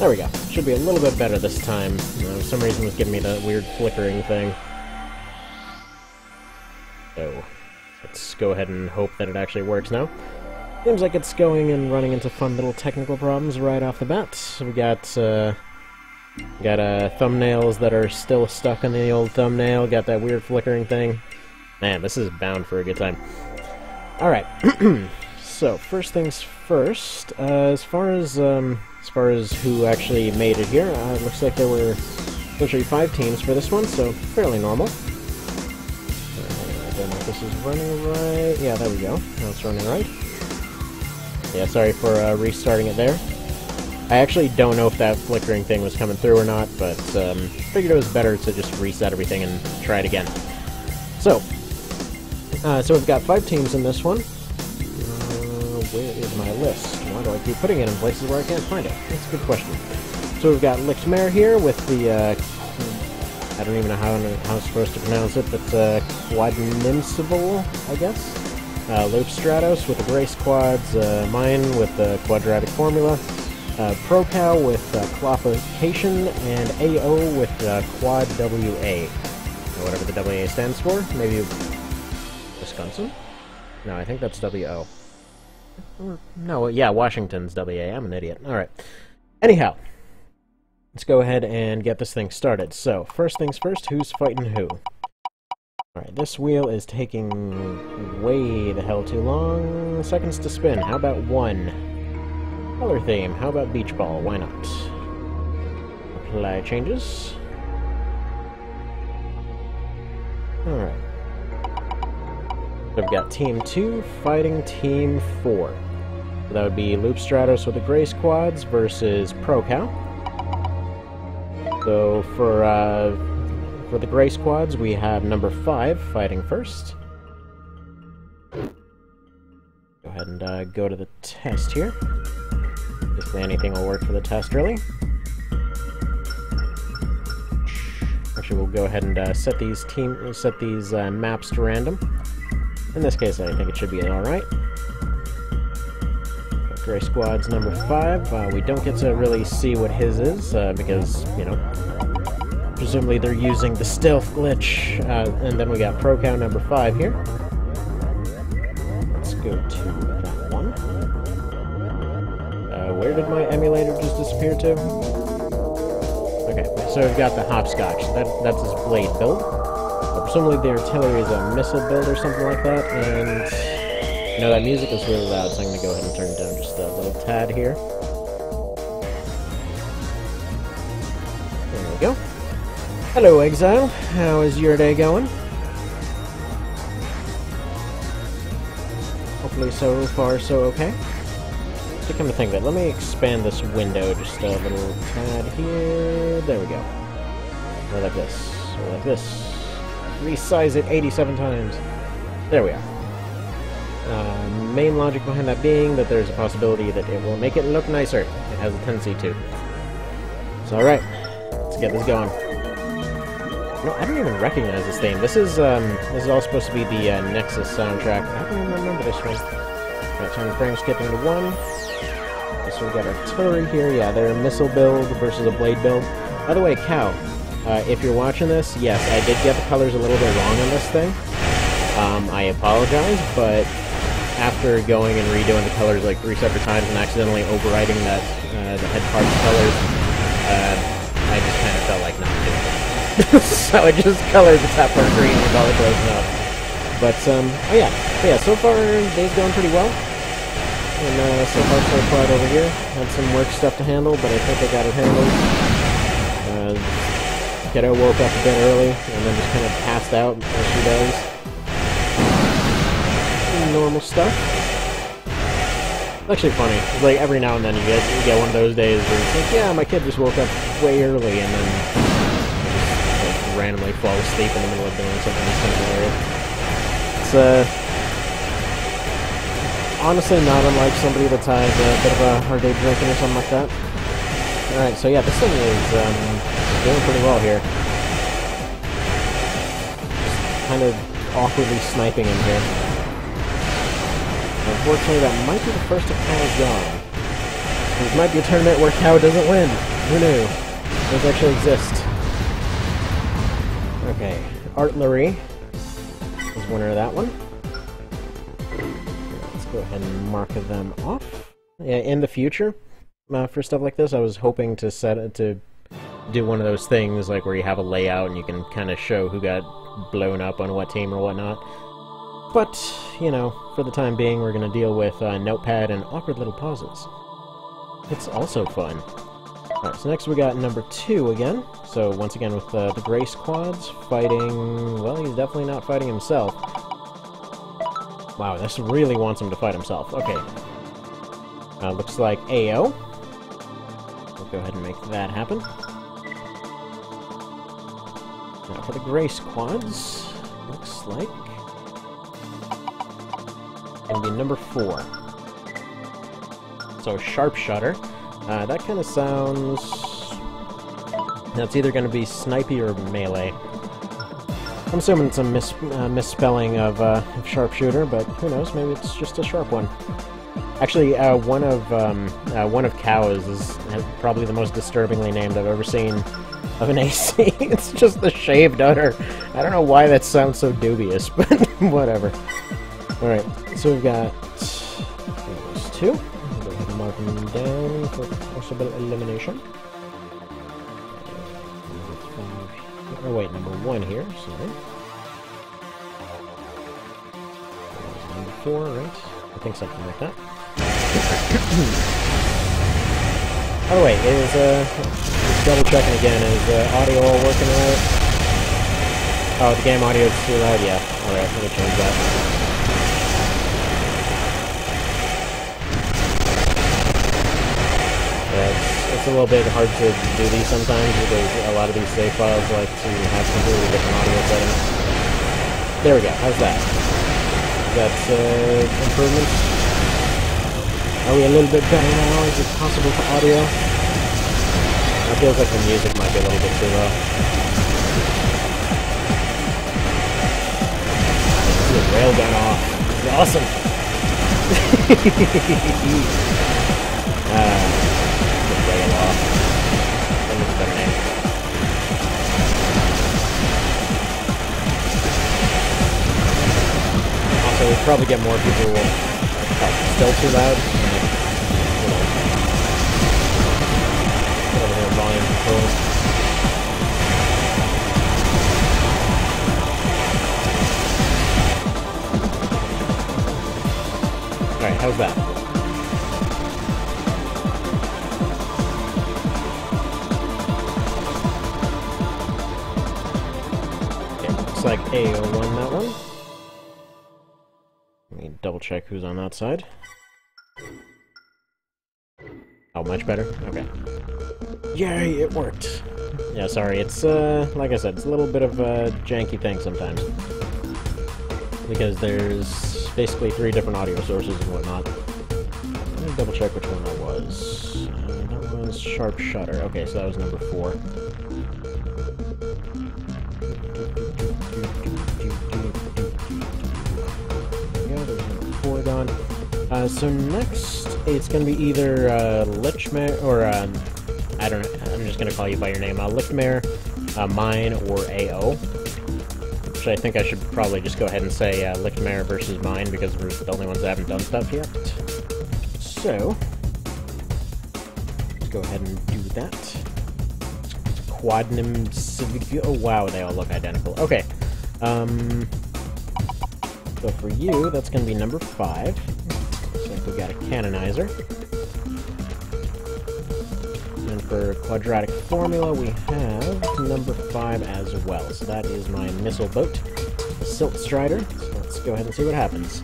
There we go. Should be a little bit better this time. For some reason it was giving me that weird flickering thing. So, let's go ahead and hope that it actually works now. Seems like it's going and running into fun little technical problems right off the bat. So we got thumbnails that are still stuck on the old thumbnail, got that weird flickering thing. Man, this is bound for a good time. Alright, so first things first, as far as who actually made it here, it looks like there were essentially 5 teams for this one, so fairly normal. I don't know if this is running right. Yeah, there we go. Now it's running right. Yeah, sorry for restarting it there. I actually don't know if that flickering thing was coming through or not, but figured it was better to just reset everything and try it again. So we've got 5 teams in this one. Where is my list? Why do I keep putting it in places where I can't find it? That's a good question. So we've got Lixmare here with the, I don't even know how I'm supposed to pronounce it, but Quadnimsible, I guess? Loop Stratos with the Grace Quads, mine with the Quadratic Formula, ProCow with Clophication, and AO with Quad WA. Or whatever the WA stands for. Maybe Wisconsin? No, I think that's WO. No, yeah, Washington's WA. I'm an idiot. Alright. Anyhow, let's go ahead and get this thing started. So, first things first, who's fighting who? Alright, this wheel is taking way the hell too long. Seconds to spin. How about 1? Color theme. How about beach ball? Why not? Apply changes. Alright. We've got Team 2 fighting Team 4. So that would be Loop Stratos with the Grace Quads versus ProCow. So for the Grace Quads, we have number 5 fighting first. Go ahead and go to the test here. Basically anything will work for the test, really. Actually, we'll go ahead and set these maps to random. In this case, I think it should be alright. Grace Squad's number 5. We don't get to really see what his is, because, you know, presumably they're using the stealth glitch. And then we got ProCow number 5 here. Let's go to that one. Where did my emulator just disappear to? Okay, so we've got the Hopscotch. That's his blade build. Presumably the artillery is a missile build or something like that, and you know that music is really loud, so I'm going to go ahead and turn it down just a little tad here. There we go. Hello, Exile. How is your day going? Hopefully so far so okay. To come to think of it, let me expand this window just a little tad here. There we go. Or like this. Or like this. Resize it 87 times. There we are. Main logic behind that being that there's a possibility that it will make it look nicer. It has a tendency to. So alright, let's get this going. No, I don't even recognize this theme. This is all supposed to be the Nexus soundtrack. I don't even remember this one. Alright, turn the frame skipping to 1. So we got artillery here. Yeah, they're a missile build versus a blade build. By the way, Cow, if you're watching this, yes, I did get the colors a little bit wrong on this thing. I apologize, but after going and redoing the colors like 3 separate times and accidentally overwriting that the head part's colors, I just kind of felt like not doing it. So I just colored the top part green with all the closing up. But oh yeah, so far day's going pretty well. And so far so quiet over here. Had some work stuff to handle, but I think I got it handled. Kiddo woke up a bit early and then just kind of passed out as she does. Normal stuff. It's actually funny. It's like every now and then you get one of those days where it's like, yeah, my kid just woke up way early and then just like, randomly fall asleep in the middle of doing something hilarious. It's honestly not unlike somebody that's had a bit of a hard day drinking or something like that. Alright, so yeah, this thing is doing pretty well here. Just kind of awkwardly sniping in here. Unfortunately, that might be the first of Cow's gone. This might be a tournament where Cow doesn't win. Who knew? Those actually exist. Okay, Artillery is winner of that one. Let's go ahead and mark them off. Yeah, in the future, for stuff like this, I was hoping to do one of those things like where you have a layout and you can kind of show who got blown up on what team or whatnot. But, you know, for the time being, we're going to deal with Notepad and awkward little pauses. It's also fun. Alright, so next we got number 2 again. So once again with the Gray Squads fighting... well, he's definitely not fighting himself. Wow, this really wants him to fight himself. Okay. Looks like AO. We'll go ahead and make that happen. Now for the Gray Squads, looks like... gonna be number 4. So Sharpshooter. That kind of sounds... that's either going to be snipey or melee. I'm assuming it's a misspelling of sharpshooter, but who knows? Maybe it's just a sharp one. Actually, one of cows is probably the most disturbingly named I've ever seen of an AC. It's just the shaved udder. I don't know why that sounds so dubious, but whatever. Alright, so we've got those 2. Go ahead and mark them down for possible elimination. Oh wait, number 1 here, sorry. Number 4, right? I think something like that. By the way, just double checking again, is audio all working right? Oh, the game audio is too loud? Yeah. Alright, let me change that. It's a little bit hard to do these sometimes because a lot of these save files like to have completely different audio settings. There we go. How's that? Is that improvement? Are we a little bit better now? Is it possible for audio? It feels like the music might be a little bit too low. See the railgun off. It's awesome. Rail off. That was a better name. Also, we'd probably get more people who will... oh, still too loud? Get over here, volume controls. Alright, how's that? Looks like AO won that one. Let me double check who's on that side. Oh, much better? Okay. Yay, it worked! Yeah, sorry, it's, like I said, it's a little bit of a janky thing sometimes. Because there's basically 3 different audio sources and whatnot. Let me double check which one that was. That was Sharpshooter. Okay, so that was number 4. So next, it's going to be either Lichtmare, or I don't know, I'm just going to call you by your name, Lichtmare, Mine, or AO. Which I think I should probably just go ahead and say Lichtmare versus Mine, because we're the only ones that haven't done stuff yet. So, let's go ahead and do that. Quadnim Civic... oh wow, they all look identical. Okay. So for you, that's going to be number 5. We've got a Cannonizer. And for Quadratic Formula, we have number 5 as well. So that is my Missile Boat, the Silt Strider. So let's go ahead and see what happens.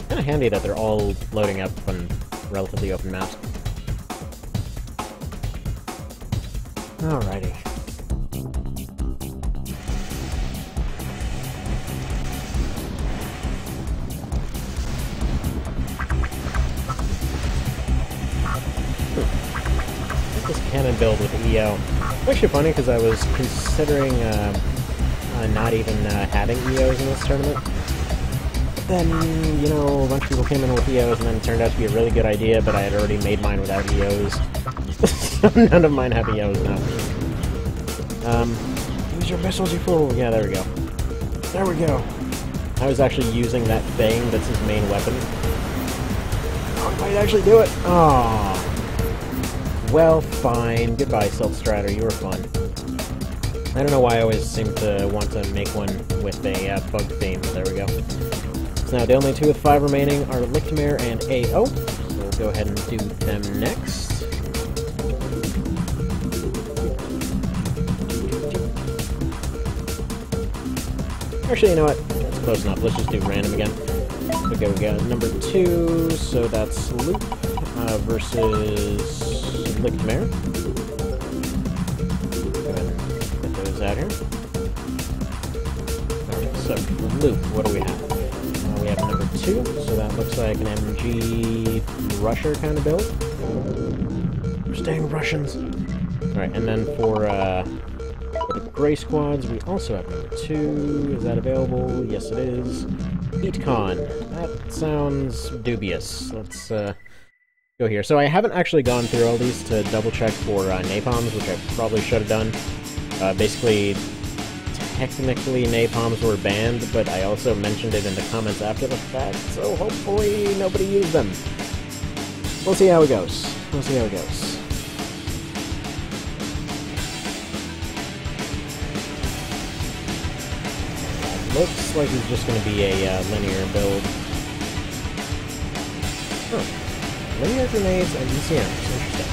Kind of handy that they're all loading up on relatively open maps. Alrighty. Cannon build with EO. It's actually funny because I was considering not even having EOs in this tournament. But then, you know, a bunch of people came in with EOs, and then it turned out to be a really good idea, but I had already made mine without EOs. So none of mine have EOs now. Use your missiles, you fool! Yeah, there we go. There we go. I was actually using that thing that's his main weapon. Oh, I might actually do it! Aww. Well, fine. Goodbye, Self-Strider. You were fun. I don't know why I always seem to want to make one with a bug theme, but there we go. So now the only 2 with 5 remaining are Lichtmare and AO. So we'll go ahead and do them next. Actually, you know what? That's close enough. Let's just do random again. Okay, we got number 2, so that's Loop versus Lichtmare. Go ahead and get those out here. Alright, so for Loop, what do we have? We have number 2, so that looks like an MG Rusher kind of build. We're staying Russians. Alright, and then for the Gray Squads, we also have number 2. Is that available? Yes, it is. EatCon. That sounds dubious. Let's go here. So I haven't actually gone through all these to double-check for napalms, which I probably should have done. Basically, technically napalms were banned, but I also mentioned it in the comments after the fact, so hopefully nobody used them. We'll see how it goes. We'll see how it goes. Looks like it's just going to be a linear build. Oh. Linear grenades and ECMs. Interesting.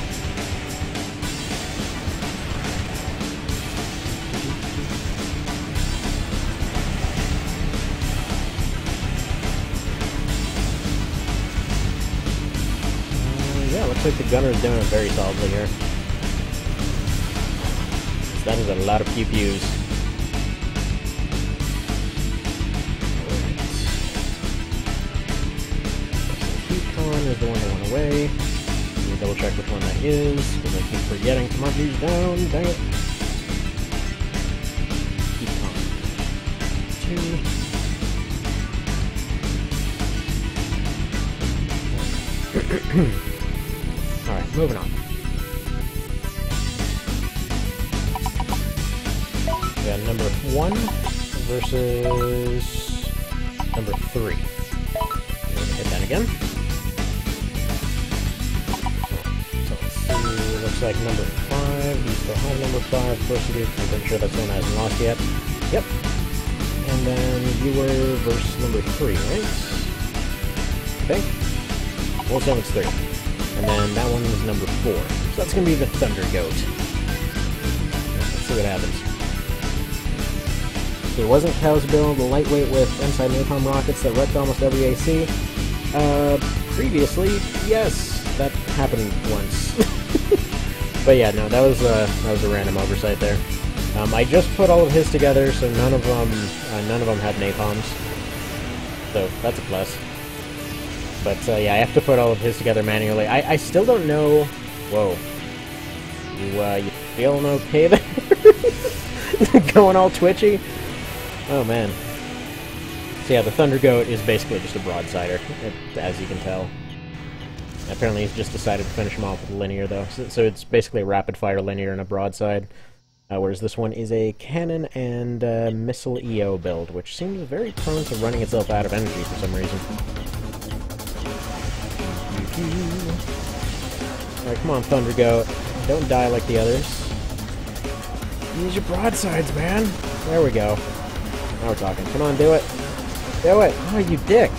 Yeah, looks like the gunner is doing it very solidly here. So that is a lot of pew-pews. Is the one that went away. Let me double check which one that is, because I keep forgetting to mark these down. Dang it. Keep on. 2. Alright, moving on. We got number 1 versus number 3. I'm gonna hit that again. Looks like number 5. We still have number 5. Of course we do. I'm pretty sure that's one I hasn't lost yet. Yep. And then viewer versus number 3, right? I think. Well, so it's 3. And then that one is number 4. So that's gonna be the Thunder Goat. Let's see what happens. So it wasn't Cow's build, the lightweight with inside napalm rockets that wrecked almost every AC. Previously, yes, that happened once. But yeah, no, that was a random oversight there. I just put all of his together, so none of them had napalms. So that's a plus. But yeah, I have to put all of his together manually. I still don't know. Whoa, you feeling okay there? Going all twitchy? Oh man. So yeah, the Thunder Goat is basically just a broadsider, as you can tell. Apparently he's just decided to finish him off with linear, though. So it's basically a rapid-fire linear and a broadside. Whereas this one is a cannon and missile EO build, which seems very prone to running itself out of energy for some reason. Alright, come on, Thunder Goat. Don't die like the others. Use your broadsides, man! There we go. Now we're talking. Come on, do it! Do it! Oh, you dick!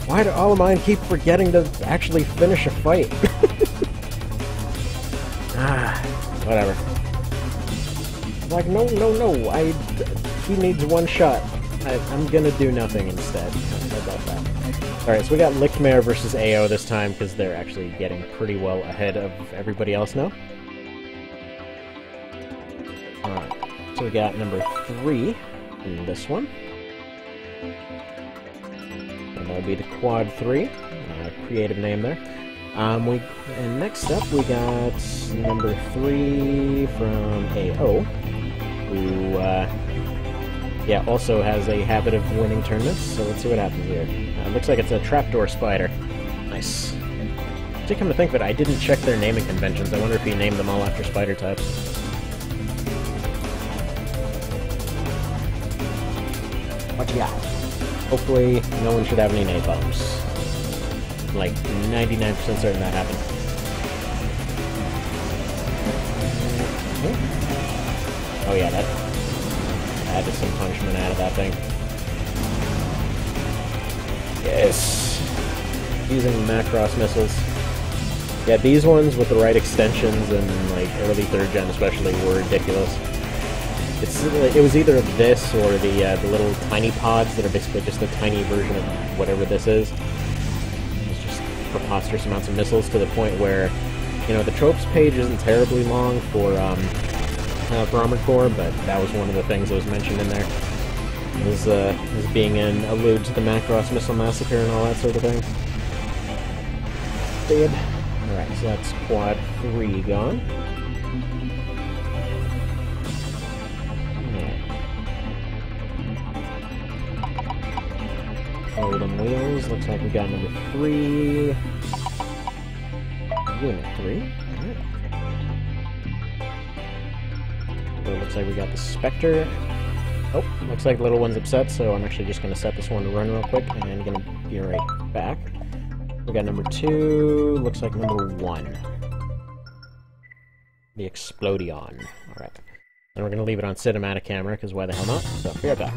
Why do all of mine keep forgetting to actually finish a fight? Whatever. Like, no, he needs one shot. I'm gonna do nothing instead. How about that? Alright, so we got Lichtmare versus AO this time, because they're actually getting pretty well ahead of everybody else now. Alright, so we got number 3 in this one. And that would be the Quad 3. Creative name there. And next up we got number 3 from AO, who yeah, also has a habit of winning tournaments, so let's see what happens here. Looks like it's a trapdoor spider. Nice. To come to think of it, I didn't check their naming conventions. I wonder if he named them all after spider types. What you got? Hopefully, no one should have any napalms. Like, 99% certain that happened. Oh yeah, that added some punishment out of that thing. Yes! Using Macross missiles. Yeah, these ones with the right extensions and like early 3rd gen especially were ridiculous. It was either this or the little tiny pods that are basically just a tiny version of whatever this is. It's just preposterous amounts of missiles to the point where, you know, the tropes page isn't terribly long for Armored Core, but that was one of the things that was mentioned in there. As being an allude to the Macross Missile Massacre and all that sort of thing. Dead. Alright, so that's Quad 3 gone. Hold them wheels. Looks like we got number 3. Unit 3. Alright. So it looks like we got the Spectre. Oh, looks like the little one's upset, so I'm actually just going to set this one to run real quick, and I'm going to be right back. We got number 2, looks like number 1. The Explodion. Alright. And we're going to leave it on cinematic camera, because why the hell not? So, be right back.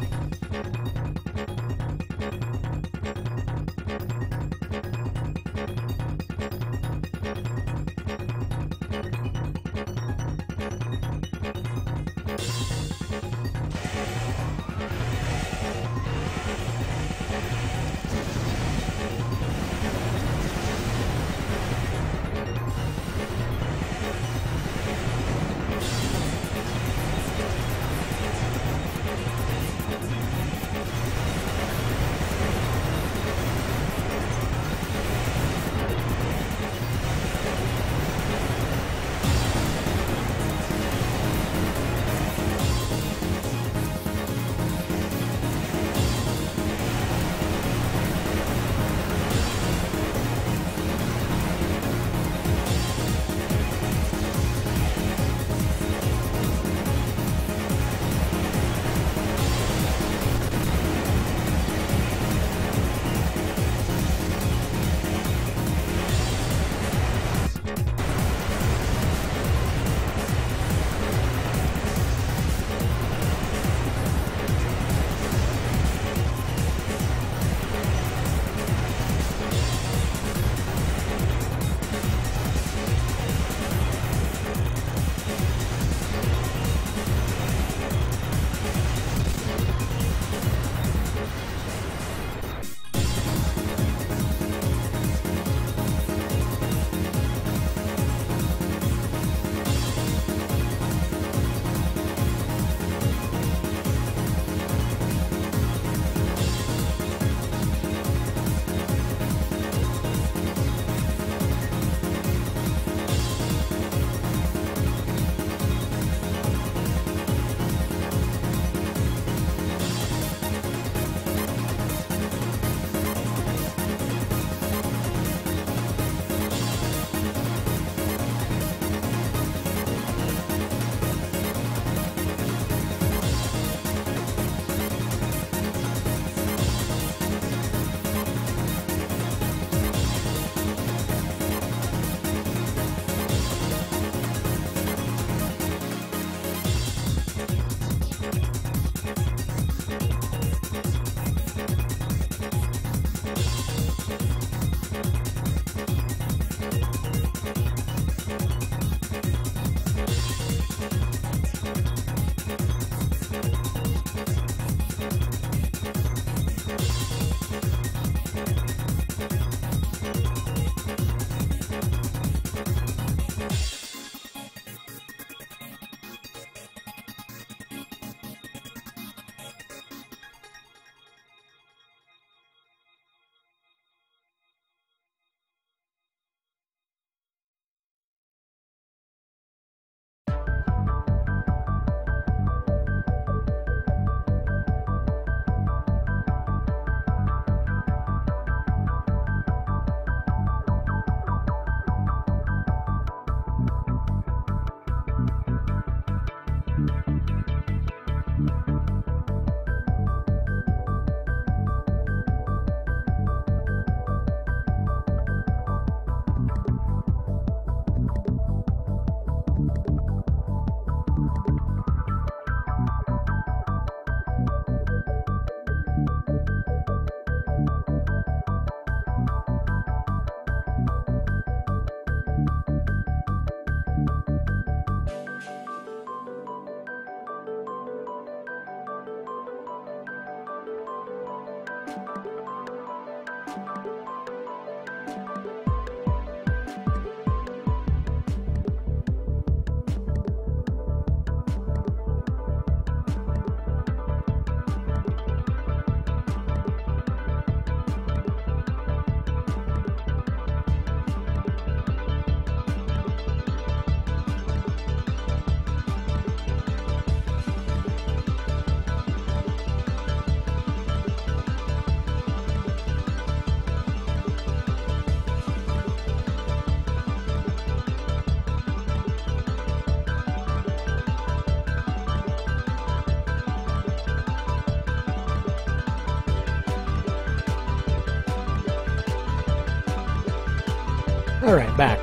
Alright, back.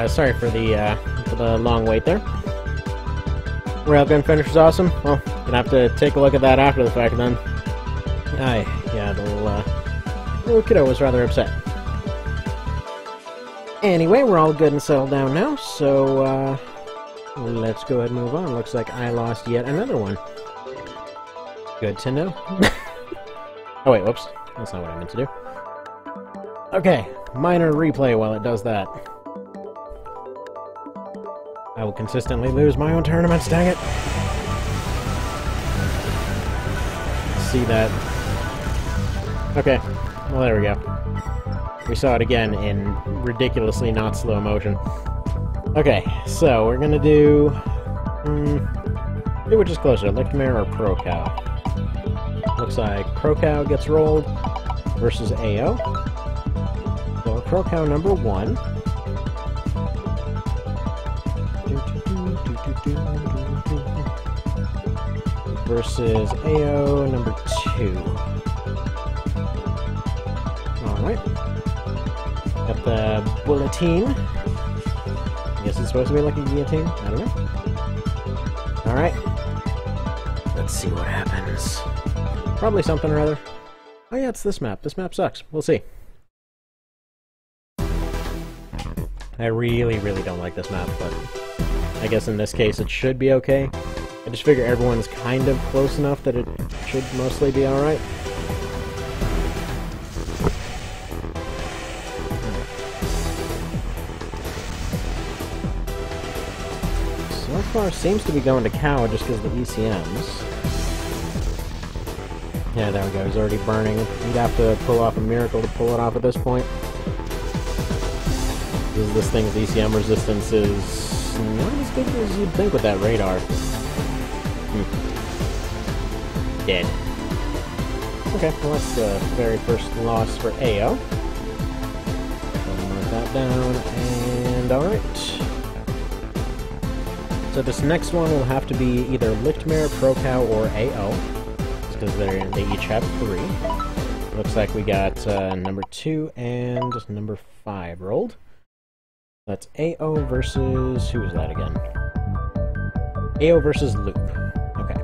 Sorry for the long wait there. Railgun finish is awesome. Well, gonna have to take a look at that after the fact then. Yeah, the little kiddo was rather upset. Anyway, we're all good and settled down now, so, let's go ahead and move on. Looks like I lost yet another one. Good to know. Oh wait, whoops. That's not what I meant to do. Okay, minor replay while it does that. I will consistently lose my own tournaments, dang it! See that. Okay, well there we go. We saw it again in ridiculously not slow motion. Okay, so we're gonna do which is closer, Lichtmare or Pro Cow? Looks like Pro Cow gets rolled versus AO. So Pro Cow number 1. Versus AO number 2. Alright. Got the bulletin. I guess it's supposed to be like a guillotine? I don't know. Alright. Let's see what happens. Probably something or other. Oh yeah, it's this map. This map sucks. We'll see. I really, really don't like this map, but I guess in this case it should be okay. I just figure everyone's kind of close enough that it should mostly be alright. So far seems to be going to Cow just because of the ECMs. Yeah, there we go, he's already burning. You'd have to pull off a miracle to pull it off at this point. This thing's ECM resistance is not as good as you'd think with that radar. Dead. Okay, well that's the very first loss for AO. Mark that down, and alright. So this next one will have to be either Lichtmare, Pro Cow, or AO. Because they each have 3. Looks like we got number 2 and number 5 rolled. That's AO versus... who is that again? AO versus Loop. Okay.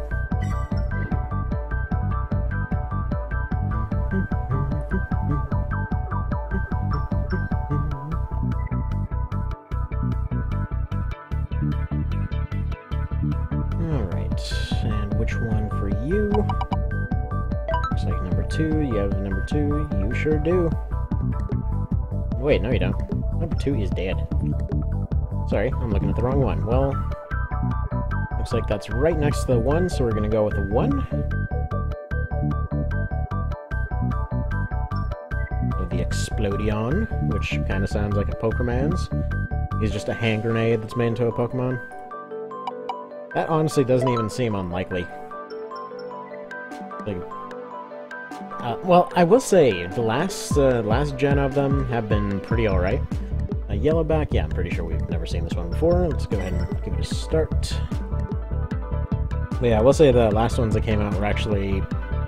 Alright, and which one for you? Looks like number 2. You have number 2. You sure do. Wait, no you don't. Number 2 is dead. Sorry, I'm looking at the wrong one. Well, looks like that's right next to the 1, so we're going to go with the 1. The Explodion, which kind of sounds like a Pokemon's. He's just a hand grenade that's made into a Pokemon. That honestly doesn't even seem unlikely. Like, well, I will say, the last gen of them have been pretty alright. Yellowback, yeah, I'm pretty sure we've never seen this one before. Let's go ahead and give it a start. But yeah, I will say the last ones that came out were actually,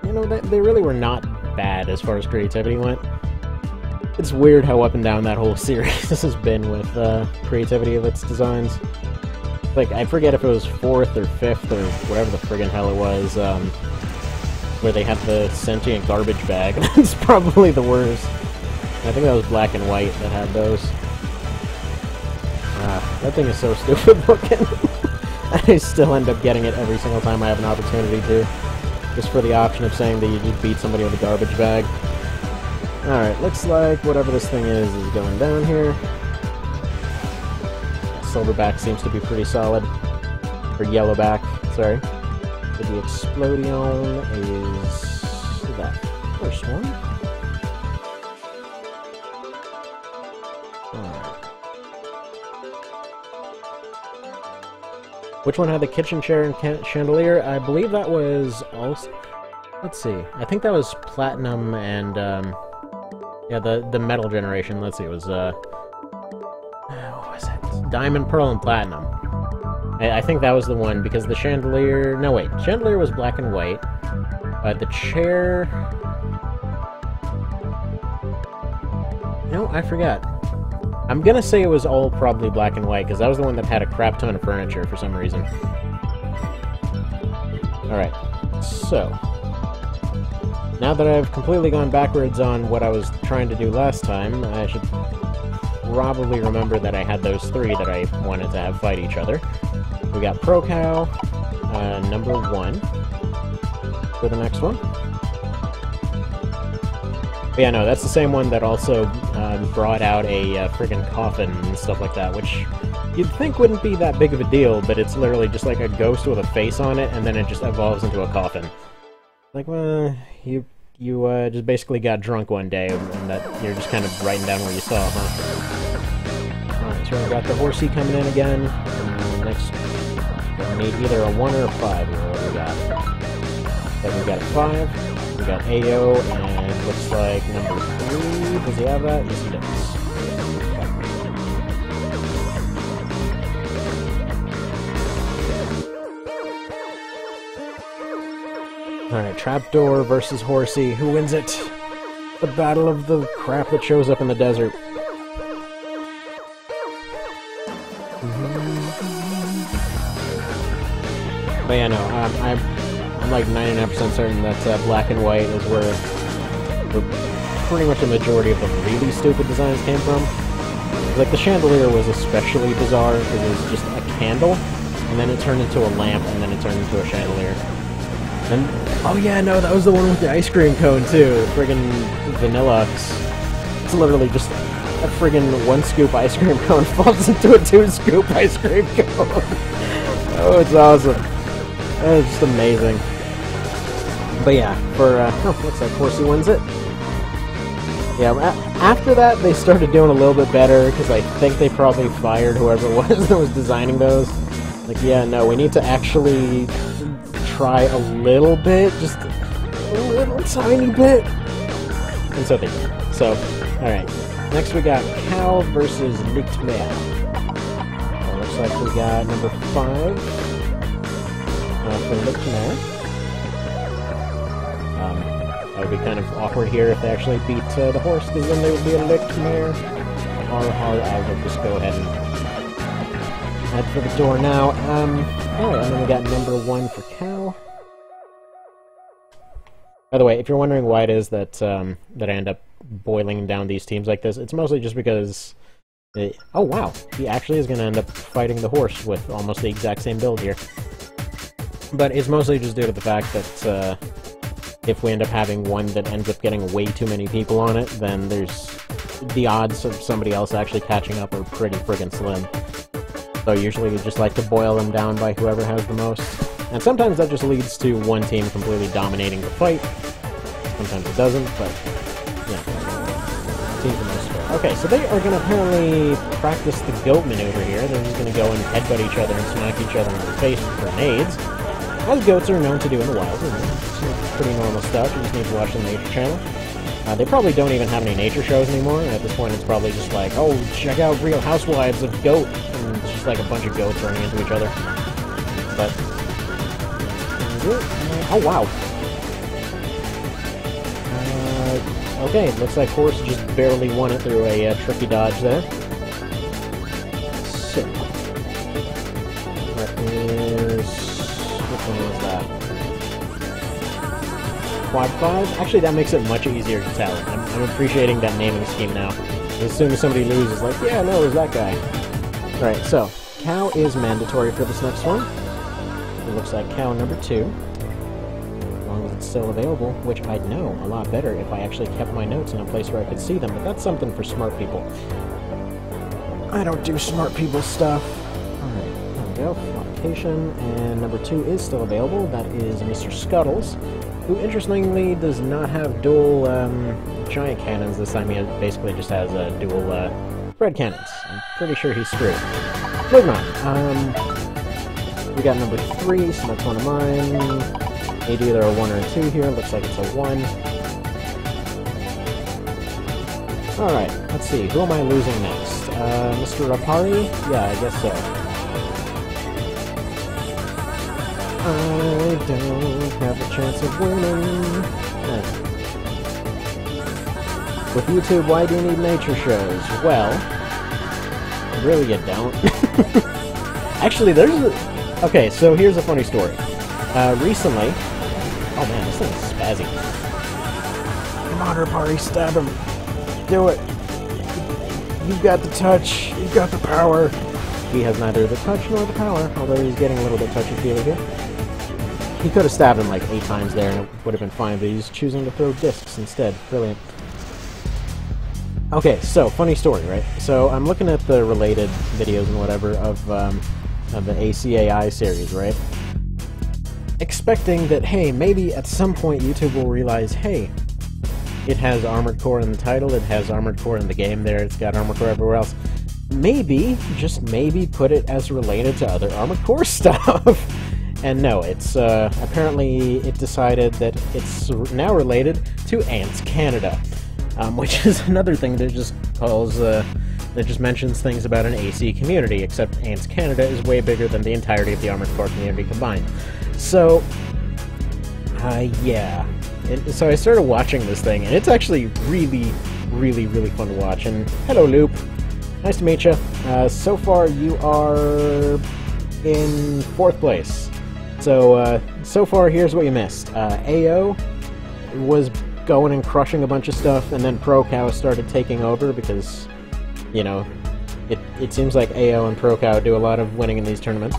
you know, they really were not bad as far as creativity went. It's weird how up and down that whole series has been with creativity of its designs. Like, I forget if it was 4th or 5th or whatever the friggin' hell it was, where they had the sentient garbage bag. That's probably the worst. I think that was Black and White that had those. That thing is so stupid looking. I still end up getting it every single time I have an opportunity to. just for the option of saying that you just beat somebody with a garbage bag. Alright, looks like whatever this thing is going down here. Silverback seems to be pretty solid. Or Yellowback, sorry. But the Explodion is that first one. Which one had the kitchen chair and chandelier? I believe that was also... Let's see. I think that was Platinum and, yeah, the metal generation. Let's see, it was, what was it? Diamond, Pearl, and Platinum. I think that was the one, because the chandelier... No, wait. Chandelier was black and white. The chair... No, I forgot. I'm gonna say it was all probably black and white, because that was the one that had a crap ton of furniture for some reason. Alright, so... Now that I've completely gone backwards on what I was trying to do last time, I should probably remember that I had those three that I wanted to have fight each other. We got Pro Cow, number 1, for the next one. But yeah, no, that's the same one that also brought out a friggin' coffin and stuff like that, which you'd think wouldn't be that big of a deal, but it's literally just like a ghost with a face on it, and then it just evolves into a coffin. Like, well, you just basically got drunk one day, and that you're just kind of writing down what you saw, huh? Alright, so we got the horsey coming in again. Next, we need either a 1 or a 5 here, what we got. Then we got a 5, we got AO, and looks like number 3, does he have that? Yes, he does. Alright, Trapdoor versus Horsey. Who wins it? The battle of the crap that shows up in the desert. But yeah, no, I'm like 99% certain that black and white is where pretty much the majority of the really stupid designs came from. Like, the chandelier was especially bizarre because it was just a candle, and then it turned into a lamp, and then it turned into a chandelier. And, oh yeah, no, that was the one with the ice cream cone, too. Friggin' Vanilla. It's literally just a friggin' 1-scoop ice cream cone falls into a 2-scoop ice cream cone. Oh, it's awesome. It's just amazing. But yeah, for, looks like Horsey wins it. Yeah, after that, they started doing a little bit better, because I think they probably fired whoever it was that was designing those. Like, yeah, no, we need to actually try a little bit, just a little tiny bit. And so they did. So, alright. Next we got Cow versus Lichtmeer. Looks like we got number 5 for Lichtmeer. That would be kind of awkward here if they actually beat the horse, because then they would be a Lichtmeer. I will just go ahead and head for the door now. Alright, and then we got number 1 for Cow. By the way, if you're wondering why it is that that I end up boiling down these teams like this, it's mostly just because... oh wow, he actually is going to end up fighting the horse with almost the exact same build here. But it's mostly just due to the fact that if we end up having one that ends up getting way too many people on it, then there's... the odds of somebody else actually catching up are pretty friggin' slim. So usually we just like to boil them down by whoever has the most. And sometimes that just leads to one team completely dominating the fight. Sometimes it doesn't, but, yeah. Teams the most fair. Okay, so they are going to apparently practice the goat maneuver here. They're just going to go and headbutt each other and smack each other in the face with grenades. As goats are known to do in the wild. It's pretty normal stuff. You just need to watch the Nature Channel. They probably don't even have any nature shows anymore. At this point, it's probably just like, oh, check out Real Housewives of Goat. And it's just like a bunch of goats running into each other. But... oh, wow. Okay, looks like Horse just barely won it through a tricky dodge there. So... that is... which one was that? Quad 5? Actually, that makes it much easier to tell. I'm appreciating that naming scheme now. As soon as somebody loses, like, yeah, no, it was that guy. Alright, so, Cow is mandatory for this next one. It looks like Cow number 2. long as it's still available, which I'd know a lot better if I actually kept my notes in a place where I could see them, but that's something for smart people. I don't do smart people stuff. Alright, there we go, location, and number 2 is still available. That is Mr. Scuttles, who interestingly does not have dual giant cannons this time. He basically just has dual red cannons. I'm pretty sure he's screwed. Moving on. We got number 3, so that's one of mine. Maybe either a 1 or a 2 here. Looks like it's a 1. Alright, let's see. Who am I losing next? Mr. Rapari? Yeah, I guess so. I don't have a chance of winning. With YouTube, why do you need nature shows? Well, really you don't. Actually, there's a... Okay, so here's a funny story. Recently... Oh man, this thing is spazzy. Come on, Rapari, stab him. Do it. You've got the touch. You've got the power. He has neither the touch nor the power, although he's getting a little bit touchy-feely here. He could have stabbed him like 8 times there and it would have been fine, but he's choosing to throw discs instead. Brilliant. Okay, so, funny story, right? So, I'm looking at the related videos and whatever of the ACAI series, right? Expecting that, hey, maybe at some point YouTube will realize, hey, it has Armored Core in the title, it has Armored Core in the game there, it's got Armored Core everywhere else. Maybe, just maybe, put it as related to other Armored Core stuff. And no, it's, apparently it decided that it's now related to Ants Canada. Which is another thing that just calls, that just mentions things about an AC community, except Ants Canada is way bigger than the entirety of the Armored Core community combined. So, yeah. So I started watching this thing, and it's actually really, really, really fun to watch. And hello, Loop. Nice to meet you. So far, you are in 4th place. So, so far, here's what you missed. AO was going and crushing a bunch of stuff, and then ProCow started taking over because, you know, it seems like AO and ProCow do a lot of winning in these tournaments.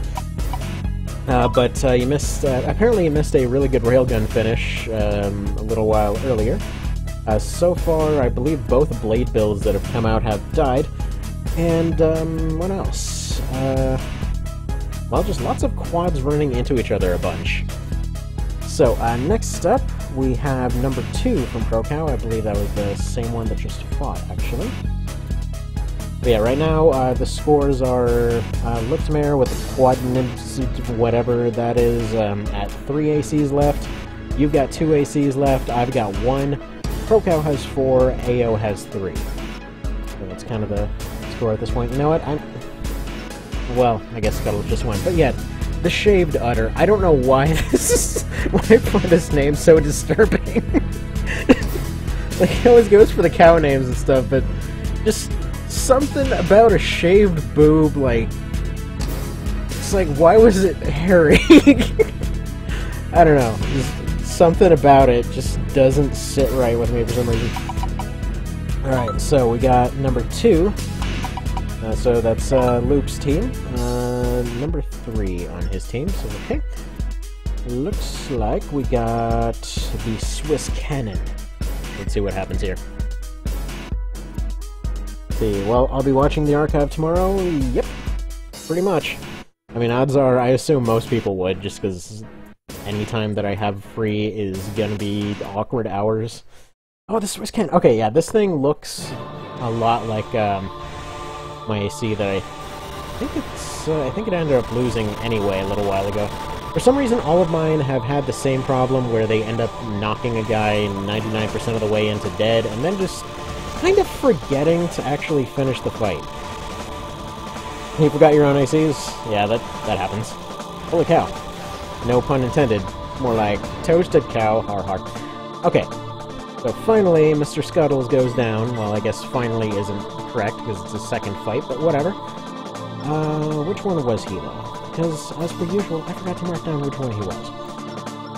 But you missed, apparently you missed a really good railgun finish a little while earlier. So far, I believe both blade builds that have come out have died. And, what else? Well, just lots of quads running into each other a bunch. So, next up, we have number 2 from ProCow. I believe that was the same one that just fought, actually. But yeah, right now, the scores are Liptmare with a quad whatever that is, at 3 ACs left. You've got 2 ACs left, I've got 1. ProCow has 4, AO has 3. So that's kind of the score at this point. You know what, well, I guess Scuttle just won. But yeah, the Shaved Udder. I don't know why why I find this name so disturbing. Like, he always goes for the cow names and stuff, but just something about a shaved boob, like, it's like, why was it hairy? I don't know. Just something about it just doesn't sit right with me for some reason. Alright, so we got number 2. So that's Loop's team. Number 3 on his team, so okay. Looks like we got the Swiss Cannon. Let's see what happens here. See, well, I'll be watching the archive tomorrow. Yep, pretty much. I mean, odds are, I assume most people would, just because any time that I have free is gonna be awkward hours. Oh, the Swiss Cannon. Okay, yeah, this thing looks a lot like my AC that I think it ended up losing anyway a little while ago. For some reason, all of mine have had the same problem where they end up knocking a guy 99% of the way into dead, and then just kind of forgetting to actually finish the fight. You forgot your own ACs? Yeah, that happens. Holy cow. No pun intended. More like toasted cow, har har. Okay, so finally, Mr. Scuttles goes down. Well, I guess finally isn't correct, because it's a second fight, but whatever. Which one was he, though? Because, as per usual, I forgot to mark down which one he was.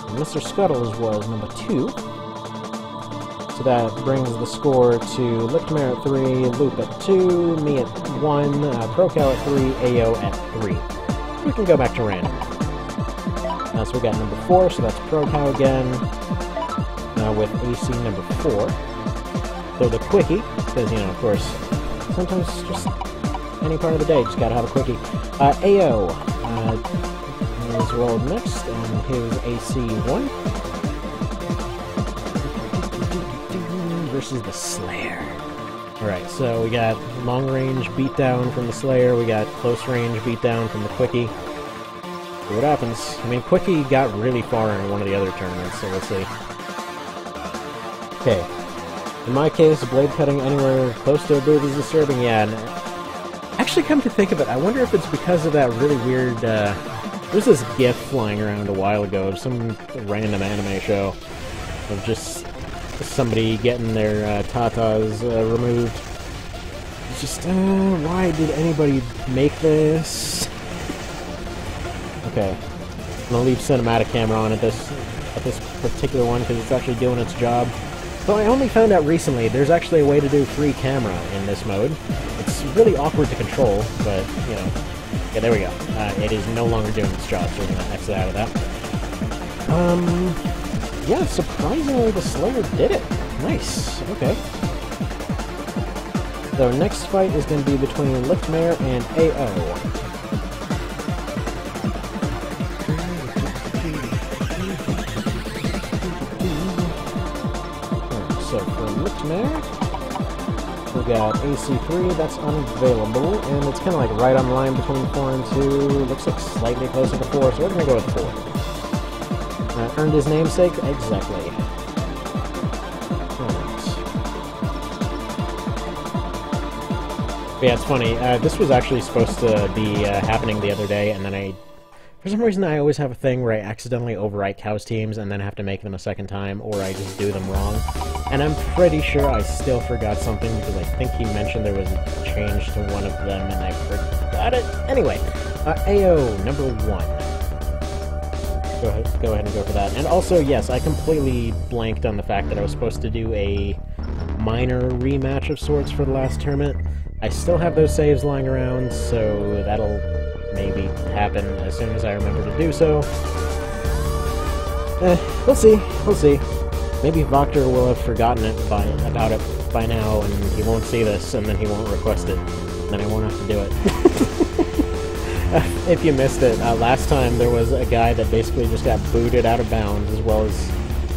And Mr. Scuttles was number 2. So that brings the score to Liptmare at 3, Loop at 2, me at 1, ProCal at 3, AO at 3. We can go back to random. So we got number 4, so that's Pro Cow again, with AC number 4. So the Quickie, because, you know, of course, sometimes just any part of the day, just gotta have a Quickie. AO is rolled next, and his AC 1. Versus the Slayer. Alright, so we got long-range beatdown from the Slayer, we got close-range beatdown from the Quickie. See what happens. I mean, Quickie got really far in one of the other tournaments, so let's see. Okay. In my case, blade cutting anywhere close to a booth is disturbing, yeah, and actually, come to think of it, I wonder if it's because of that really weird, there's this GIF flying around a while ago of some random anime show of just somebody getting their tatas removed. It's just, why did anybody make this? Okay, I'm gonna leave cinematic camera on at this particular one because it's actually doing its job. So I only found out recently there's actually a way to do free camera in this mode. It's really awkward to control, but you know, yeah, there we go. It is no longer doing its job, so we're gonna exit out of that. Yeah, surprisingly, the Slayer did it. Nice. Okay. So next fight is going to be between Lichtmare and AO. So for Lichtmare, we got AC3, that's unavailable, and it's kind of like right on the line between 4 and 2. Looks like slightly closer to 4, so we're going to go with 4. Earned his namesake? Exactly. Alright. Yeah, it's funny. This was actually supposed to be happening the other day, and then for some reason I always have a thing where I accidentally overwrite Cow's teams and then have to make them a second time, or I just do them wrong. And I'm pretty sure I still forgot something, because I think he mentioned there was a change to one of them, and I forgot it. Anyway, AO, number 1. Go ahead and go for that. And also, yes, I completely blanked on the fact that I was supposed to do a minor rematch of sorts for the last tournament. I still have those saves lying around, so that'll maybe happen as soon as I remember to do so. We'll see. We'll see. Maybe Voctor will have forgotten about it by now, and he won't see this, and then he won't request it. And then I won't have to do it. If you missed it, last time there was a guy that basically just got booted out of bounds, as well as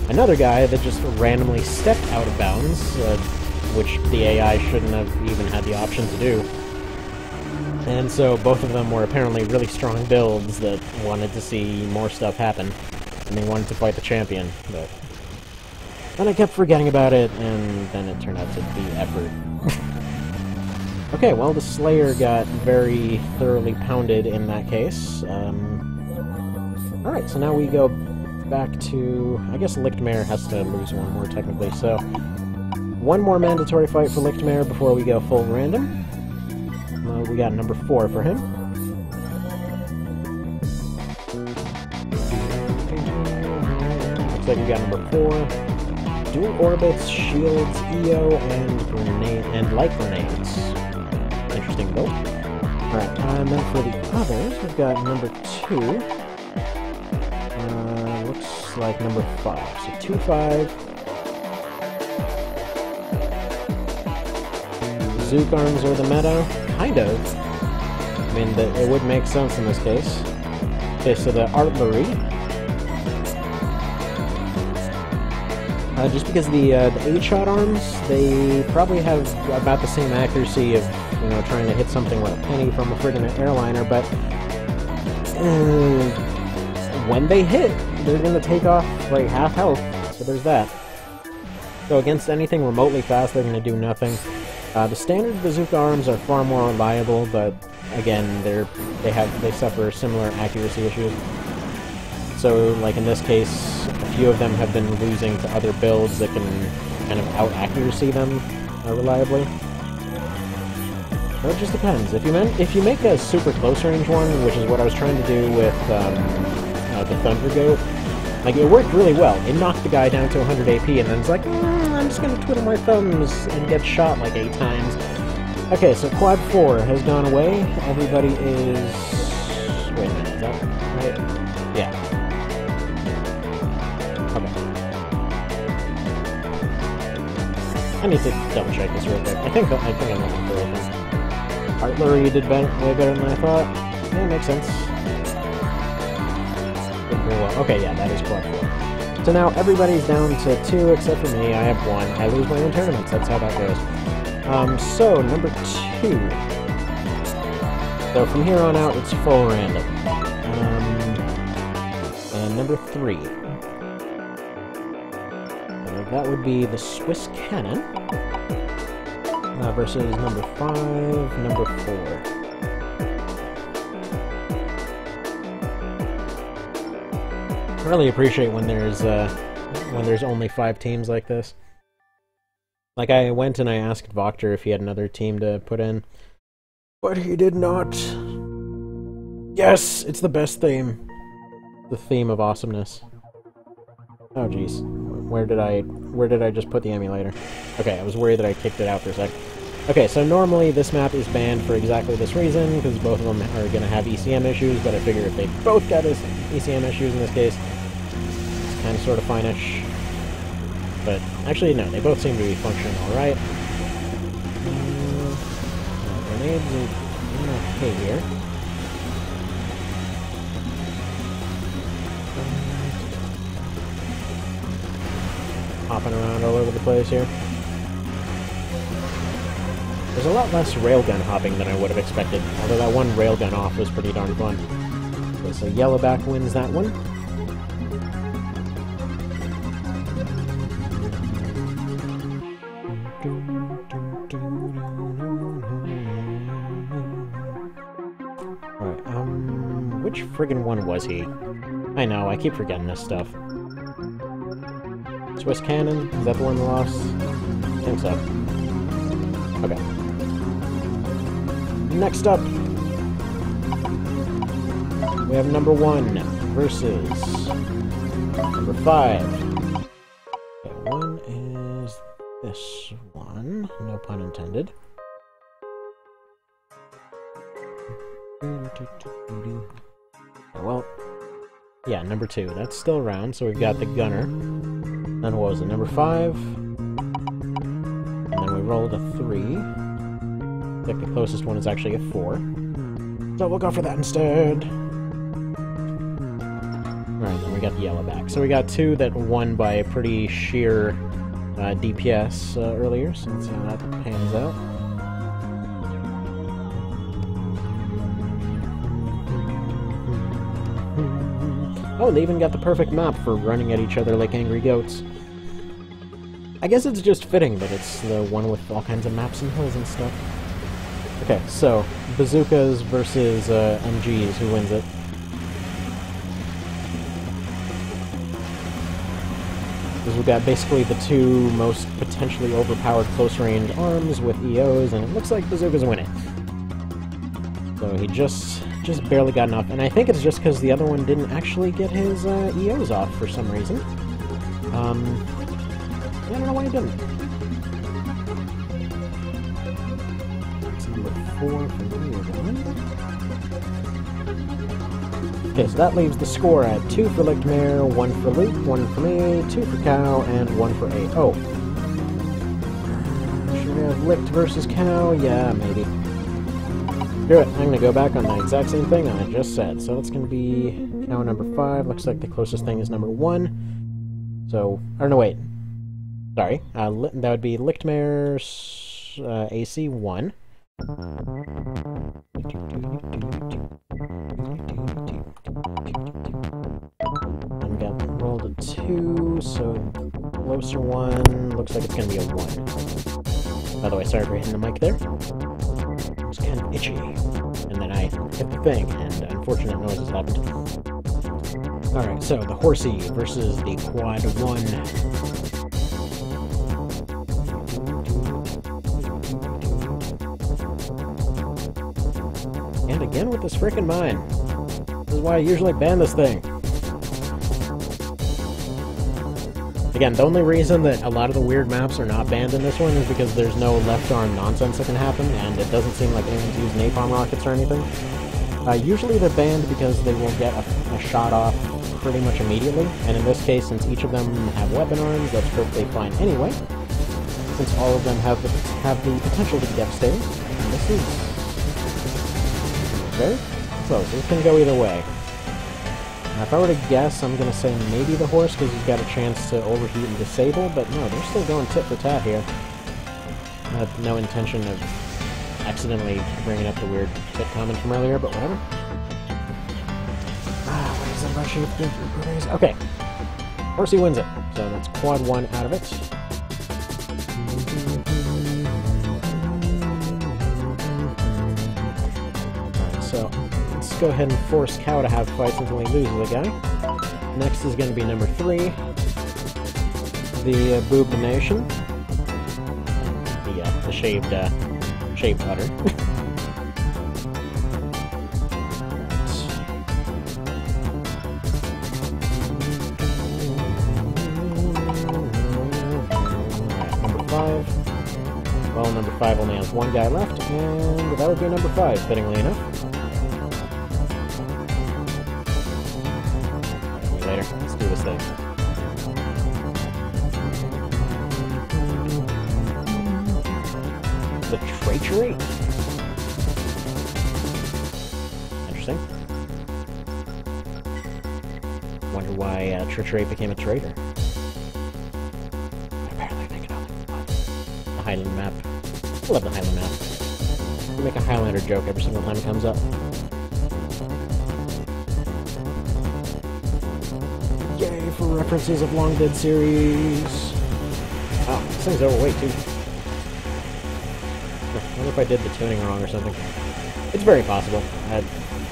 another guy that just randomly stepped out of bounds, which the AI shouldn't have even had the option to do. And so both of them were apparently really strong builds that wanted to see more stuff happen, and they wanted to fight the champion, but then I kept forgetting about it, and then it turned out to be effort. Okay, well, the Slayer got very thoroughly pounded in that case. Alright, so now we go back to... I guess Lichtmare has to lose one more, technically, so... One more mandatory fight for Lichtmare before we go full random. We got number 4 for him. Looks like we got number 4. Dual orbits, shields, EO, and light grenades. Interesting build. Alright, and then for the others, we've got number 2. Looks like number 5. So 2-5. Zook arms are the meta? Kind of. I mean, it would make sense in this case. Okay, so the artillery. Just because the 8-shot arms, they probably have about the same accuracy of, you know, trying to hit something with a penny from a friggin' airliner, but when they hit, they're gonna take off, like, half health, so there's that. So against anything remotely fast, they're gonna do nothing. The standard bazooka arms are far more reliable, but again, they suffer similar accuracy issues. So, like in this case, a few of them have been losing to other builds that can kind of out-accuracy them reliably. So it just depends. If you make a super close-range one, which is what I was trying to do with the Thunder Goat, like, it worked really well. It knocked the guy down to 100 AP, and then it's like, I'm just gonna twiddle my thumbs and get shot like 8 times. Okay, so Quad 4 has gone away. Everybody is... Wait a minute, is that right? Yeah. I need to double check this real quick. I think I'm looking for it. Artillery did way better than I thought. Yeah, makes sense. Did very well. Okay, yeah, that is quad 4. So now everybody's down to 2 except for me. I have 1. I lose my own tournaments. That's how that goes. So number 2. So from here on out, it's full random. And number 3. That would be the Swiss Cannon versus number 5, number 4. I really appreciate when there's only 5 teams like this. Like, I went and I asked Voctor if he had another team to put in, but he did not. Yes, it's the best theme. The theme of awesomeness. Oh jeez. Where did I just put the emulator? Okay, I was worried that I kicked it out for a sec. Okay, so normally this map is banned for exactly this reason, because both of them are going to have ECM issues, but I figure if they both got ECM issues in this case, it's kind of sort of fine-ish. But, actually, no, they both seem to be functioning alright. Grenades are okay here. Hopping around all over the place here. There's a lot less railgun hopping than I would have expected, although that one railgun off was pretty darn fun. Okay, so Yellowback wins that one. Alright, which friggin' one was he? I know, I keep forgetting this stuff. Swiss Cannon? Is that the one that lost? I think so. Okay. Next up, we have number 1 versus number 5. Okay, one is this one. No pun intended. Well, yeah, number 2. That's still around, so we've got the Gunner. Then what was it, number 5? And then we rolled a 3. I think the closest one is actually a 4. So we'll go for that instead. Alright, then we got the Yellowback. So we got 2 that won by a pretty sheer DPS earlier, so let's see how that pans out. Oh, and they even got the perfect map for running at each other like angry goats. I guess it's just fitting that it's the one with all kinds of maps and hills and stuff. Okay, so, bazookas versus MGs, who wins it? Because we've got basically the 2 most potentially overpowered close-range arms with EOs, and it looks like bazookas win it. So he just barely got enough, and I think it's just because the other one didn't actually get his EOs off for some reason. I don't know why he didn't. That's number 4 for me again. Okay, so that leaves the score at 2 for Lichtmare, 1 for Luke, 1 for me, 2 for Cow, and 1 for A. Oh. Should we have Licht versus Cow? Yeah, maybe. Screw it, I'm going to go back on the exact same thing I just said. So it's going to be Cow number 5. Looks like the closest thing is number 1. So, or no, wait. Sorry. That would be Lichtmare's AC 1. And got rolled a 2, so closer one. Looks like it's going to be a 1. By the way, sorry for hitting the mic there. It's kind of itchy. And then I hit the thing, and unfortunate noises happened. Alright, so the Horsey versus the Quad 1. And again with this frickin' mine. This is why I usually ban this thing. Again, the only reason that a lot of the weird maps are not banned in this one is because there's no left-arm nonsense that can happen, and it doesn't seem like anyone's used napalm rockets or anything. Usually they're banned because they will get a shot off pretty much immediately, and in this case, since each of them have weapon arms, that's perfectly fine anyway. since all of them have the potential to be devastating. And this is very close. This can go either way. Now, if I were to guess, I'm going to say maybe the horse, because he's got a chance to overheat and disable, but no, they're still going tit for tat here. I had no intention of accidentally bringing up the weird bit comment from earlier, but whatever. What is that shape? Okay. Horsey wins it, so that's quad 1 out of it. Alright, so let's go ahead and force Cow to have fights until he loses a guy. Next is going to be number 3, the Boob Nation. The shaved udder. Well, number 5 only has 1 guy left, and that would be number 5, fittingly enough. See you later. Let's do this thing. The treachery? Interesting. Wonder why treachery became a traitor. Highland map. I love the Highland map. We make a Highlander joke every single time it comes up. Yay for references of long dead series. Oh, this thing's overweight too. I wonder if I did the tuning wrong or something. It's very possible.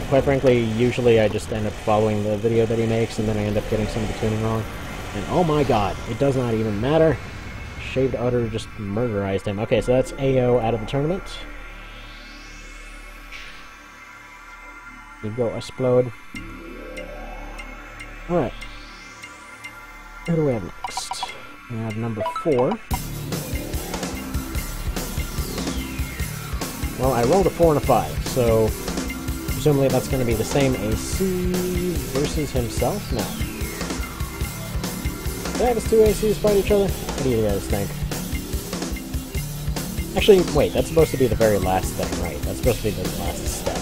Quite frankly, usually I just end up following the video that he makes and then I end up getting some of the tuning wrong. And oh my god, it does not even matter. Shaved Udder just murderized him. Okay, so that's AO out of the tournament. You go explode. Alright. Who do we have next? We have number 4. Well, I rolled a 4 and a 5, so presumably that's going to be the same AC versus himself? No. Did I have his 2 ACs fight each other? What do you guys think? Actually, wait, that's supposed to be the very last thing, right? That's supposed to be the last step.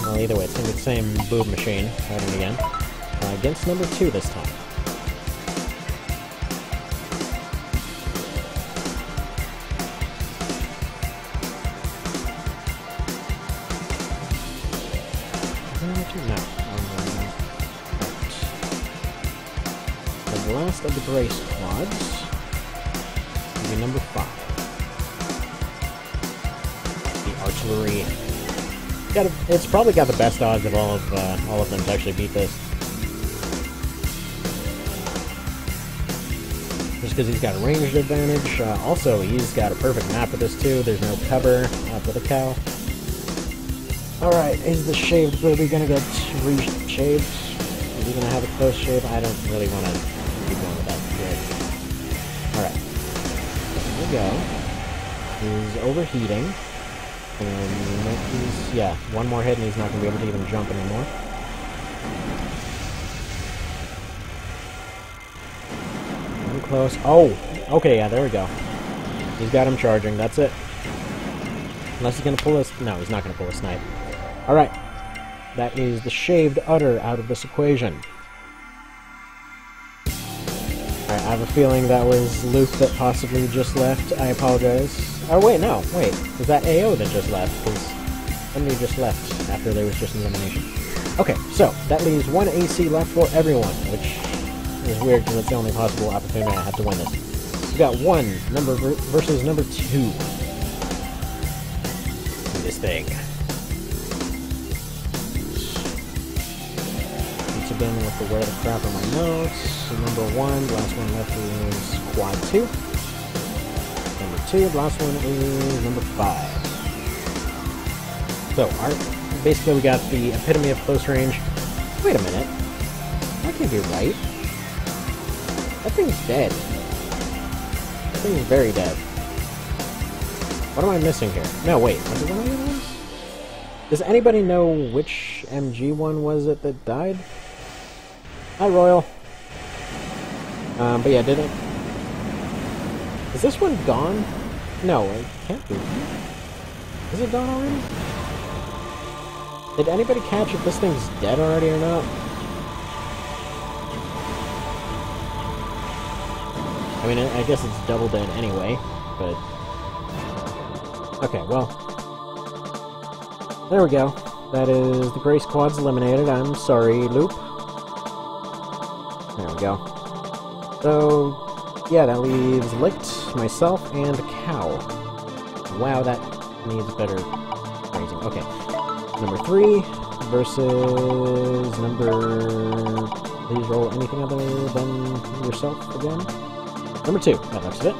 Well, either way, it's going to be the same boob machine fighting again. Against number 2 this time. No. The last of the Grace quads will be number 5. The artillery. It's probably got the best odds of all of them to actually beat this. Just because he's got a ranged advantage. Also, he's got a perfect map with this too. There's no cover for the cow. Alright, is the shaved booby gonna get re-shaved? Is he gonna have a close shave? I don't really want to keep going with that. Alright. There we go. He's overheating. And he's, yeah, one more hit and he's not gonna be able to even jump anymore. I'm close. Oh! Okay, yeah, there we go. He's got him charging, that's it. Unless he's gonna pull a... No, he's not gonna pull a snipe. Alright, that is the Shaved Udder out of this equation. Alright, I have a feeling that was Luke that possibly just left. I apologize. Oh wait, no, wait. Was that AO that just left? Because somebody just left after there was just an elimination. Okay, so that leaves 1 AC left for everyone, which is weird because it's the only possible opportunity I have to win this. We got 1 number versus number 2. This thing. Again with the where the crap on my notes. So number 1, last one left is quad 2. Number 2, the last one is number 5. So, basically we got the epitome of close range. Wait a minute. That can't be right. That thing's dead. That thing is very dead. What am I missing here? No, wait. Was it one of the other ones? Does anybody know which MG one was it that died? Hi, Royal. But yeah, did it... Is this one gone? No, it can't be. Is it gone already? Did anybody catch if this thing's dead already or not? I mean, I guess it's double dead anyway, but... Okay, well... There we go. That is the Gray Squad's eliminated. I'm sorry, Loop. There we go. So, yeah, that leaves Licked, myself, and Cow. Wow, that needs better phrasing. Okay. Number 3 versus number... Please roll anything other than yourself again. Number 2. That looks it.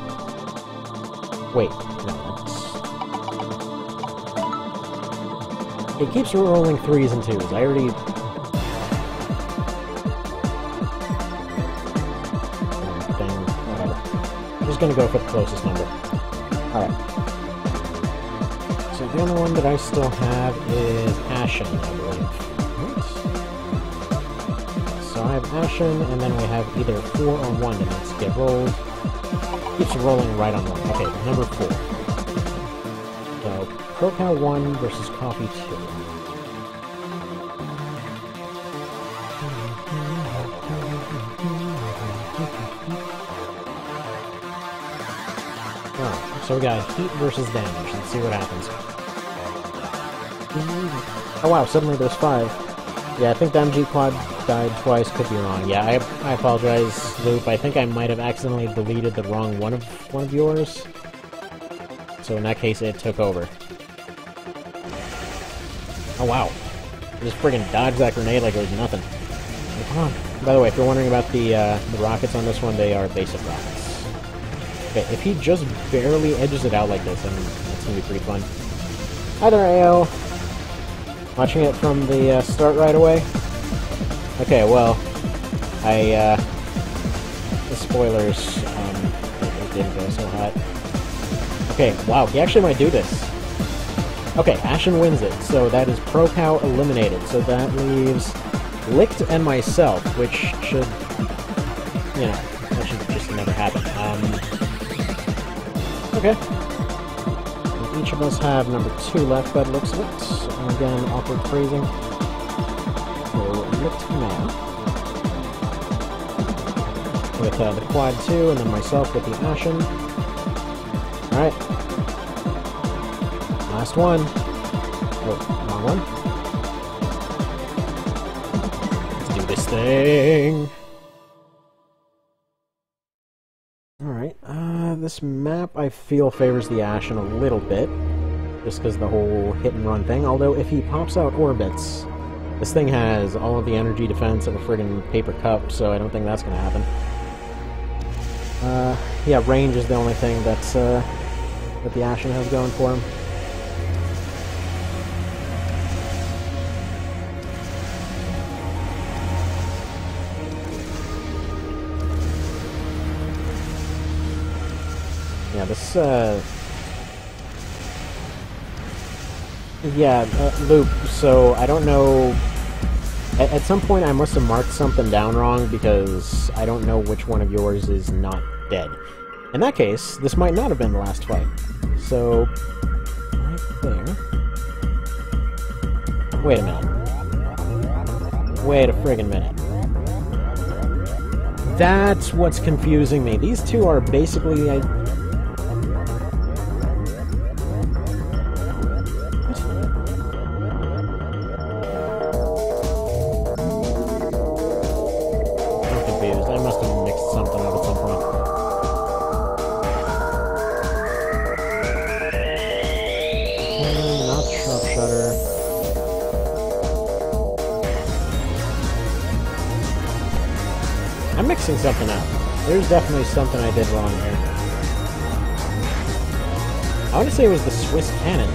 Wait, no, that's... It keeps rolling 3s and 2s. I already... I'm just gonna go for the closest number. Alright. So the only one that I still have is Ashen, I believe. Right. So I have Ashen, and then we have either 4 or 1 that needs to get rolled. Keeps rolling right on 1. Okay, number 4. So, ProCow 1 versus Coffee 2. Alright, so we got heat versus damage. Let's see what happens. Oh wow, suddenly there's 5. Yeah, I think the MG Quad died twice, could be wrong. Yeah, I apologize, Loop. I think I might have accidentally deleted the wrong one of yours. So in that case, it took over. Oh wow. Just friggin' dodge that grenade like it was nothing. Come on. By the way, if you're wondering about the rockets on this one, they are basic rockets. Okay, if he just barely edges it out like this, then it's gonna be pretty fun. Hi there, AO. Watching it from the start right away. Okay, well, the spoilers, it didn't go so hot. Okay, wow, he actually might do this. Okay, Ashen wins it, so that is ProCow eliminated. So that leaves Licked and myself, which should, you know, that should just never happen. Okay. And each of us have number 2 left, but looks of it. And again, awkward phrasing. So, Licked now. With the Quad 2, and then myself with the Ashen. Alright. Last one. Oh, wrong one. Let's do this thing. Alright, this map I feel favors the Ashen a little bit. Just because the whole hit and run thing. Although if he pops out orbits, this thing has all of the energy defense of a friggin' paper cup, so I don't think that's gonna happen. Yeah, range is the only thing that's, that the Ashen has going for him. Yeah, this, Loop, so I don't know... At some point I must have marked something down wrong, because I don't know which one of yours is not dead. In that case, this might not have been the last fight. So, right there... Wait a minute. Wait a friggin' minute. That's what's confusing me. These two are basically... I'm mixing something up. There's definitely something I did wrong here. I want to say it was the Swiss cannon.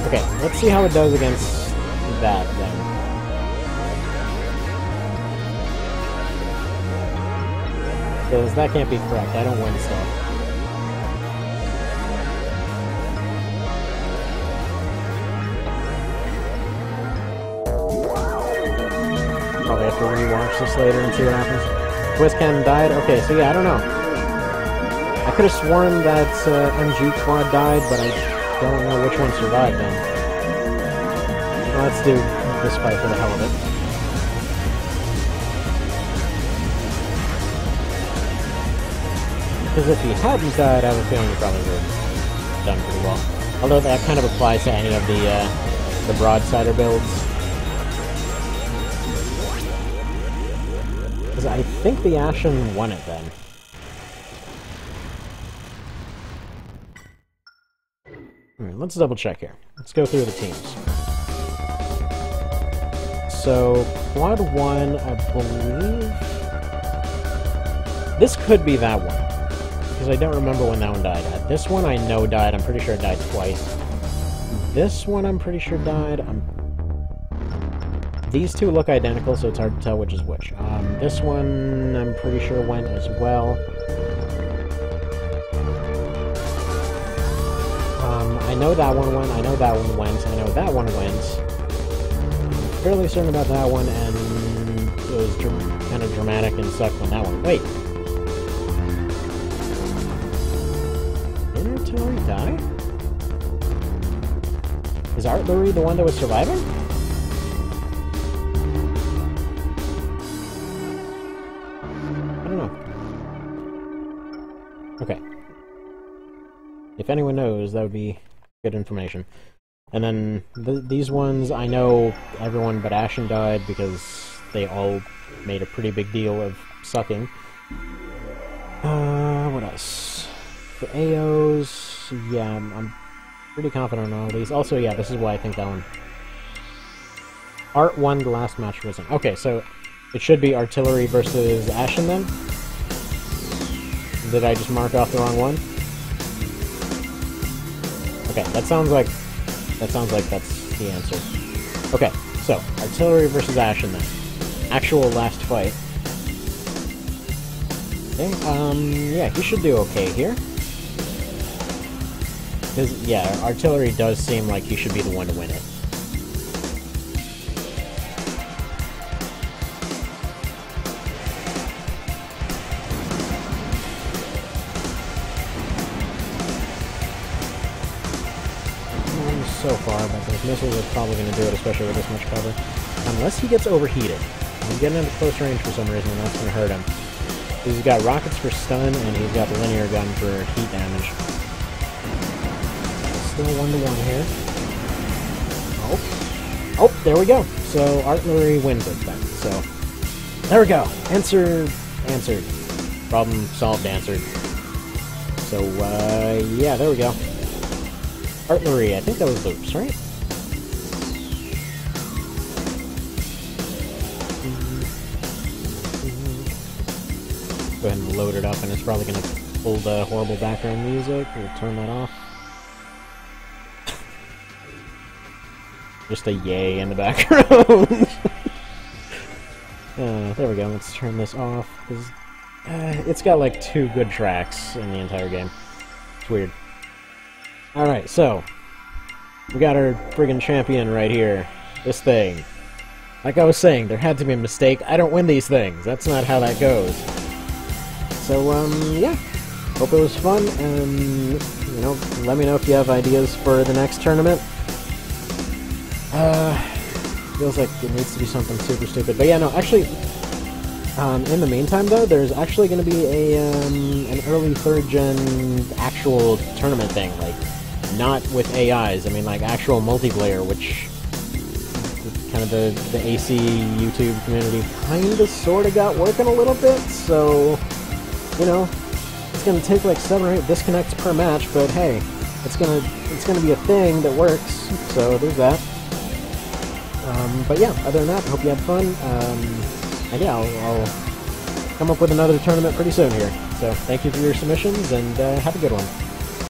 Okay, let's see how it does against that then. Because that can't be correct. I don't win stuff. Probably have to rewatch this later and see what happens. WizCam died? Okay, so yeah, I don't know. I could have sworn that MG Quad died, but I don't know which one survived then. Well, let's do this fight for the hell of it. Because if he hadn't died, I have a feeling he probably would have done pretty well. Although that kind of applies to any of the Broadsider builds. Because I think the Ashen won it then. Let's double check here. Let's go through the teams. So, Quad 1, I believe... This could be that one. Because I don't remember when that one died. This one I know died. I'm pretty sure it died twice. This one I'm pretty sure died. These two look identical, so it's hard to tell which is which. This one I'm pretty sure went as well. I know that one went, I know that one went, I know that one went. I'm fairly certain about that one, and it was kind of dramatic and sucked when that one... Wait! Didn't Artillery die? Is Artillery the one that was surviving? I don't know. Okay. If anyone knows, that would be good information. And then these ones, I know everyone but Ashen died because they all made a pretty big deal of sucking. What else? For AOs, yeah, I'm pretty confident on all these. Also, yeah, this is why I think that one. Art won the last match was in. Okay, so it should be Artillery versus Ashen then? Did I just mark off the wrong one? Okay, that sounds like that's the answer. Okay, so Artillery versus Ashen then. Actual last fight. Okay, yeah, he should do okay here. Because, yeah, Artillery does seem like he should be the one to win it. So far, but those missiles are probably going to do it, especially with this much cover. Unless he gets overheated. He's getting into close range for some reason, and that's going to hurt him. He's got rockets for stun, and he's got the linear gun for heat damage. Still 1-to-1 here. Oh, there we go. So, Artillery wins it then. So, there we go. Answered. Problem solved, answered. So, yeah, there we go. Artillery, I think that was loops, right? Go ahead and load it up, and it's probably going to pull the horrible background music. We'll turn that off. Just a yay in the background. There we go, let's turn this off. It's got like 2 good tracks in the entire game. It's weird. Alright, so, we got our friggin' champion right here. This thing. Like I was saying, there had to be a mistake. I don't win these things. That's not how that goes. So, yeah. Hope it was fun, and, you know, let me know if you have ideas for the next tournament. Feels like it needs to be something super stupid. But yeah, no, actually, in the meantime, though, there's actually going to be an early 3rd-gen actual tournament thing, like, not with AIs, I mean, like, actual multiplayer, which kind of the AC YouTube community kinda sorta got working a little bit, so, you know, it's gonna take like 7 or 8 disconnects per match, but hey, it's gonna be a thing that works, so there's that. But yeah, other than that, I hope you had fun, and yeah, I'll come up with another tournament pretty soon here. So, thank you for your submissions, and have a good one.